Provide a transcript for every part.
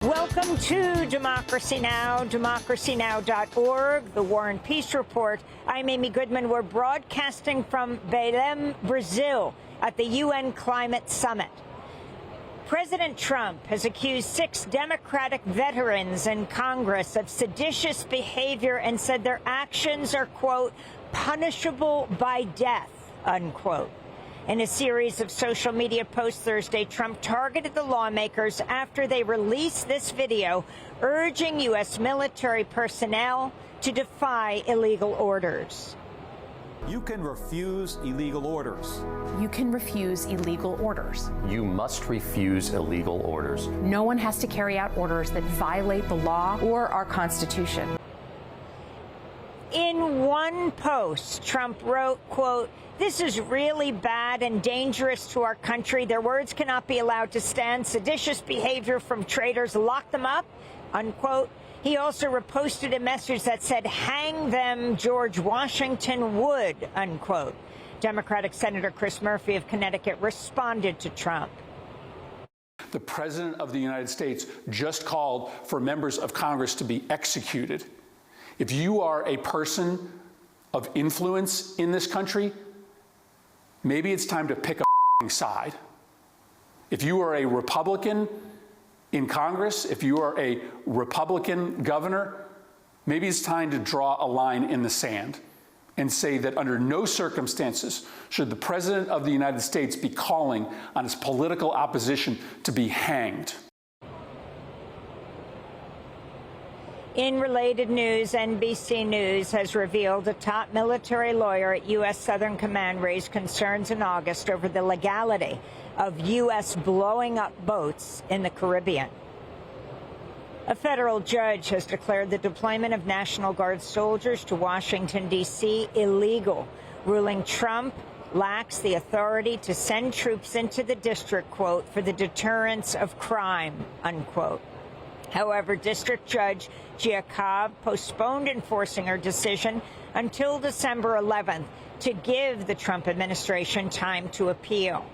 Welcome to Democracy Now!, democracynow.org, the War and Peace Report. I'm Amy Goodman. We're broadcasting from Belém, Brazil, at the UN Climate Summit. President Trump has accused 6 Democratic veterans in Congress of seditious behavior and said their actions are, quote, punishable by death, unquote. In a series of social media posts Thursday, Trump targeted the lawmakers after they released this video urging U.S. military personnel to defy illegal orders. You can refuse illegal orders. You can refuse illegal orders. You must refuse illegal orders. No one has to carry out orders that violate the law or our Constitution. In one post, Trump wrote, quote, "This is really bad and dangerous to our country. Their words cannot be allowed to stand. Seditious behavior from traitors. Lock them up," unquote. He also reposted a message that said, "Hang them, George Washington would," unquote. Democratic Senator Chris Murphy of Connecticut responded to Trump. The President of the United States just called for members of Congress to be executed. If you are a person of influence in this country, maybe it's time to pick a side. If you are a Republican in Congress, if you are a Republican governor, maybe it's time to draw a line in the sand and say that under no circumstances should the President of the United States be calling on his political opposition to be hanged. In related news, NBC News has revealed a top military lawyer at U.S. Southern Command raised concerns in August over the legality of U.S. blowing up boats in the Caribbean. A federal judge has declared the deployment of National Guard soldiers to Washington, D.C. illegal, ruling Trump lacks the authority to send troops into the district, quote, for the deterrence of crime, unquote. However, District Judge Gia Cobb postponed enforcing her decision until December 11th to give the Trump administration time to appeal.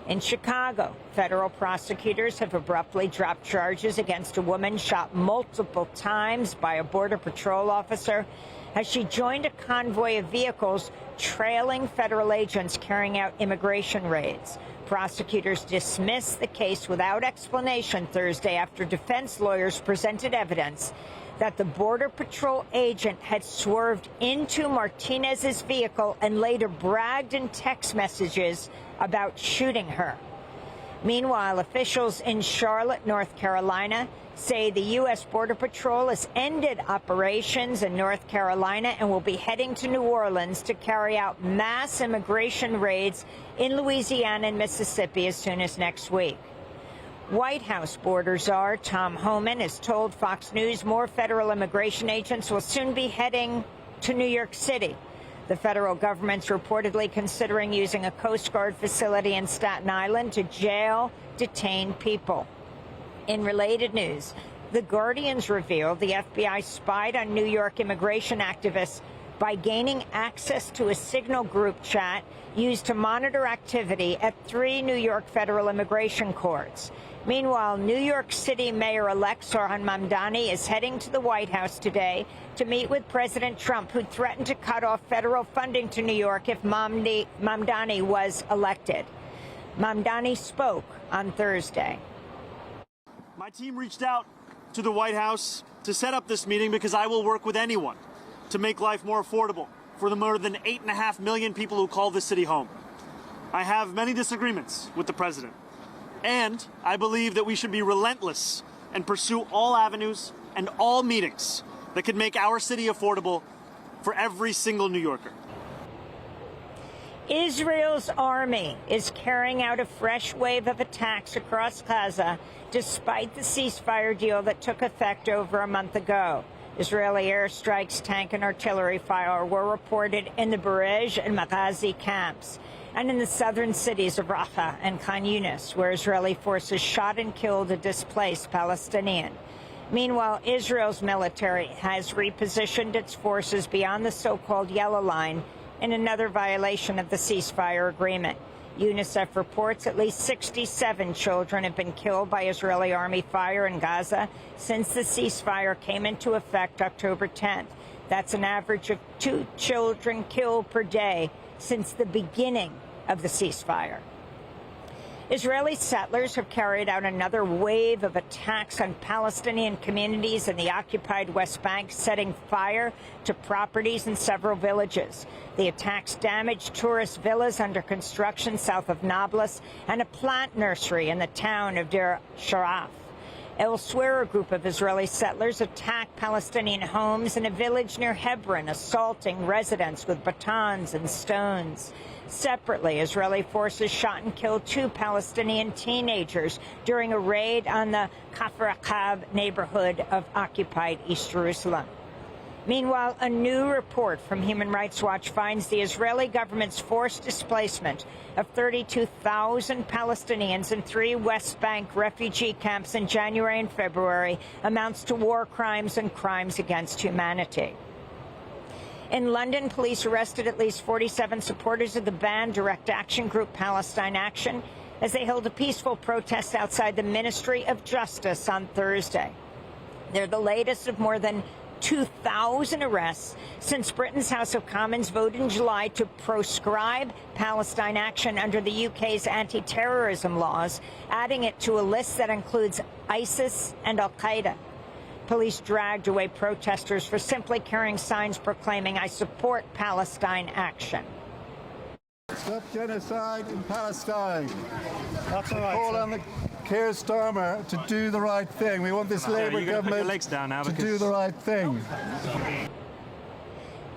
In Chicago, federal prosecutors have abruptly dropped charges against a woman shot multiple times by a Border Patrol officer as she joined a convoy of vehicles trailing federal agents carrying out immigration raids. Prosecutors dismissed the case without explanation Thursday after defense lawyers presented evidence that the Border Patrol agent had swerved into Martinez's vehicle and later bragged in text messages about shooting her. Meanwhile, officials in Charlotte, North Carolina, say the U.S. Border Patrol has ended operations in North Carolina and will be heading to New Orleans to carry out mass immigration raids in Louisiana and Mississippi as soon as next week. White House border czar Tom Homan has told Fox News more federal immigration agents will soon be heading to New York City. The federal government's reportedly considering using a Coast Guard facility in Staten Island to jail detained people. In related news, The Guardian's revealed the FBI spied on New York immigration activists by gaining access to a Signal group chat used to monitor activity at 3 New York federal immigration courts. Meanwhile, New York City Mayor-elect Zohran Mamdani is heading to the White House today to meet with President Trump, who threatened to cut off federal funding to New York if Mamdani was elected. Mamdani spoke on Thursday. My team reached out to the White House to set up this meeting because I will work with anyone to make life more affordable for the more than 8.5 million people who call this city home. I have many disagreements with the president, and I believe that we should be relentless and pursue all avenues and all meetings that could make our city affordable for every single New Yorker. Israel's army is carrying out a fresh wave of attacks across Gaza, despite the ceasefire deal that took effect over a month ago. Israeli airstrikes, tank and artillery fire were reported in the Barej and Maghazi camps and in the southern cities of Rafah and Khan Yunis, where Israeli forces shot and killed a displaced Palestinian. Meanwhile, Israel's military has repositioned its forces beyond the so-called Yellow Line in another violation of the ceasefire agreement. UNICEF reports at least 67 children have been killed by Israeli army fire in Gaza since the ceasefire came into effect October 10th. That's an average of 2 children killed per day since the beginning of the ceasefire. Israeli settlers have carried out another wave of attacks on Palestinian communities in the occupied West Bank, setting fire to properties in several villages. The attacks damaged tourist villas under construction south of Nablus and a plant nursery in the town of Deir Sharaf. Elsewhere, a group of Israeli settlers attacked Palestinian homes in a village near Hebron, assaulting residents with batons and stones. Separately, Israeli forces shot and killed 2 Palestinian teenagers during a raid on the Kafr Aqab neighborhood of occupied East Jerusalem. Meanwhile, a new report from Human Rights Watch finds the Israeli government's forced displacement of 32,000 Palestinians in 3 West Bank refugee camps in January and February amounts to war crimes and crimes against humanity. In London, police arrested at least 47 supporters of the banned direct action group Palestine Action as they held a peaceful protest outside the Ministry of Justice on Thursday. They're the latest of more than 2,000 arrests since Britain's House of Commons voted in July to proscribe Palestine Action under the UK's anti-terrorism laws, adding it to a list that includes ISIS and al-Qaeda. Police dragged away protesters for simply carrying signs proclaiming, "I support Palestine Action." Stop genocide in Palestine. That's all right. Call on the Keir Starmer to do the right thing. We want this Labour government to do the right thing.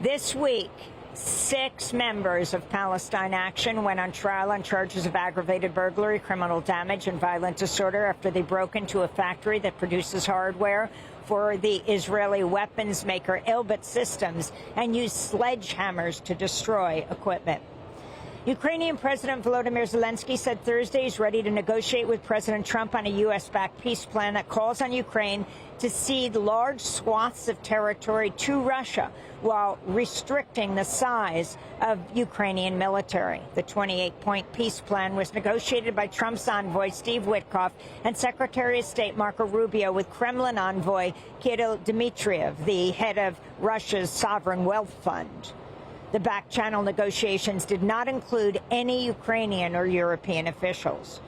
This week, 6 members of Palestine Action went on trial on charges of aggravated burglary, criminal damage, and violent disorder after they broke into a factory that produces hardware for the Israeli weapons maker Elbit Systems and used sledgehammers to destroy equipment. Ukrainian President Volodymyr Zelensky said Thursday he's ready to negotiate with President Trump on a U.S.-backed peace plan that calls on Ukraine to cede large swaths of territory to Russia while restricting the size of Ukrainian military. The 28-point peace plan was negotiated by Trump's envoy, Steve Witkoff, and Secretary of State Marco Rubio with Kremlin envoy Kirill Dmitriev, the head of Russia's sovereign wealth fund. The back-channel negotiations did not include any Ukrainian or European officials.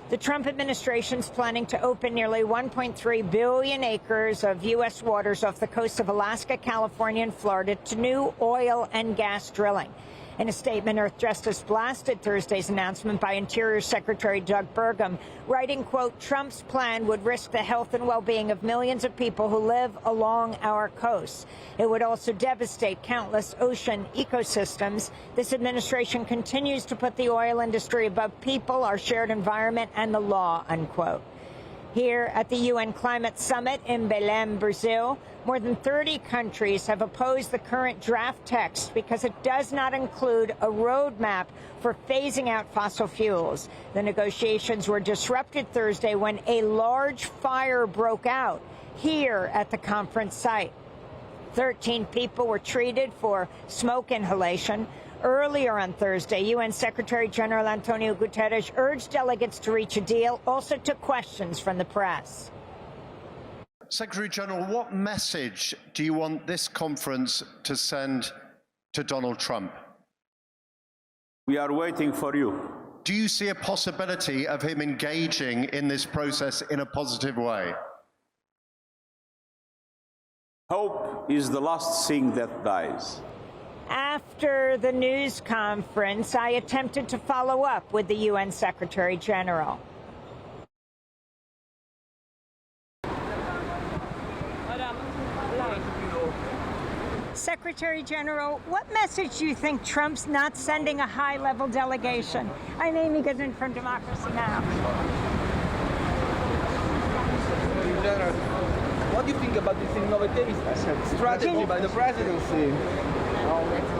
The Trump administration is planning to open nearly 1.3 billion acres of U.S. waters off the coasts of Alaska, California, and Florida to new oil and gas drilling. In a statement, Earth Justice blasted Thursday's announcement by Interior Secretary Doug Burgum, writing, quote, "Trump's plan would risk the health and well-being of millions of people who live along our coasts. It would also devastate countless ocean ecosystems. This administration continues to put the oil industry above people, our shared environment, and the law," unquote. Here at the UN Climate Summit in Belém, Brazil, more than 30 countries have opposed the current draft text because it does not include a roadmap for phasing out fossil fuels. The negotiations were disrupted Thursday when a large fire broke out here at the conference site. 13 people were treated for smoke inhalation. Earlier on Thursday, UN Secretary General Antonio Guterres urged delegates to reach a deal, also took questions from the press. Secretary General, what message do you want this conference to send to Donald Trump? We are waiting for you. Do you see a possibility of him engaging in this process in a positive way? Hope is the last thing that dies. After the news conference, I attempted to follow up with the UN Secretary General. Secretary General, what message do you think Trump's not sending a high-level delegation? I'm Amy Goodman from Democracy Now! General, what do you think about this innovative strategy by the presidency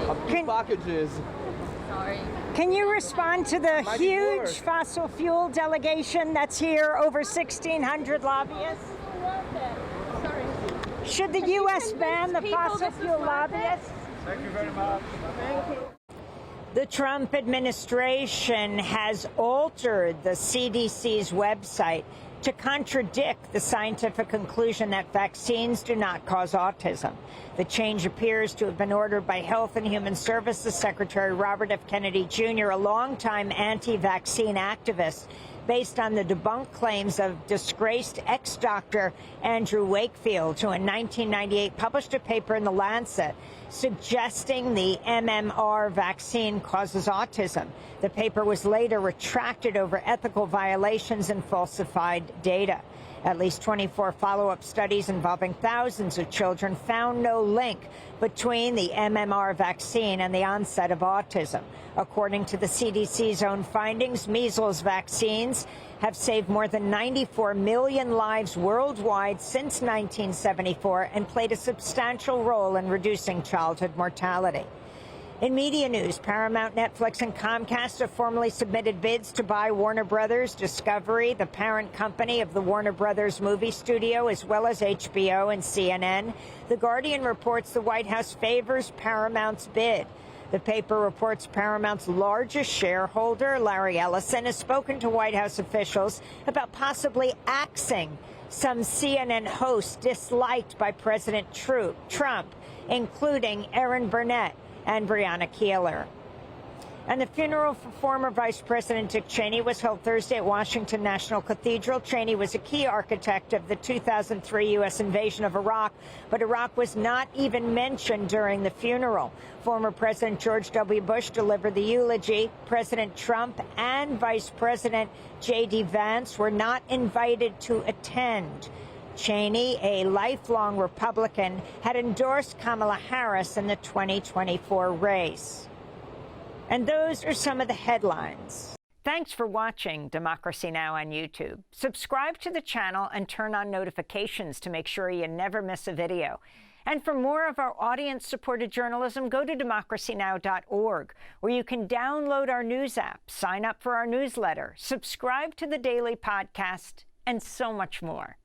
of 2 packages? Can you respond to the huge fossil fuel delegation that's here, over 1,600 lobbyists? Should the U.S. ban the fossil fuel lobbyists? Thank you very much. Thank you. The Trump administration has altered the CDC's website to contradict the scientific conclusion that vaccines do not cause autism. The change appears to have been ordered by Health and Human Services Secretary Robert F. Kennedy Jr., a longtime anti-vaccine activist, based on the debunked claims of disgraced ex-doctor Andrew Wakefield, who in 1998 published a paper in The Lancet suggesting the MMR vaccine causes autism. The paper was later retracted over ethical violations and falsified data. At least 24 follow-up studies involving thousands of children found no link between the MMR vaccine and the onset of autism. According to the CDC's own findings, measles vaccines have saved more than 94 million lives worldwide since 1974 and played a substantial role in reducing childhood mortality. In media news, Paramount, Netflix, and Comcast have formally submitted bids to buy Warner Brothers Discovery, the parent company of the Warner Brothers movie studio, as well as HBO and CNN. The Guardian reports the White House favors Paramount's bid. The paper reports Paramount's largest shareholder, Larry Ellison, has spoken to White House officials about possibly axing some CNN hosts disliked by President Trump, including Erin Burnett and Breonna Keeler. And the funeral for former Vice President Dick Cheney was held Thursday at Washington National Cathedral. Cheney was a key architect of the 2003 U.S. invasion of Iraq, but Iraq was not even mentioned during the funeral. Former President George W. Bush delivered the eulogy. President Trump and Vice President J.D. Vance were not invited to attend. Cheney, a lifelong Republican, had endorsed Kamala Harris in the 2024 race. And those are some of the headlines. Thanks for watching Democracy Now! On YouTube. Subscribe to the channel and turn on notifications to make sure you never miss a video. And for more of our audience-supported journalism, go to democracynow.org, where you can download our news app, sign up for our newsletter, subscribe to the daily podcast, and so much more.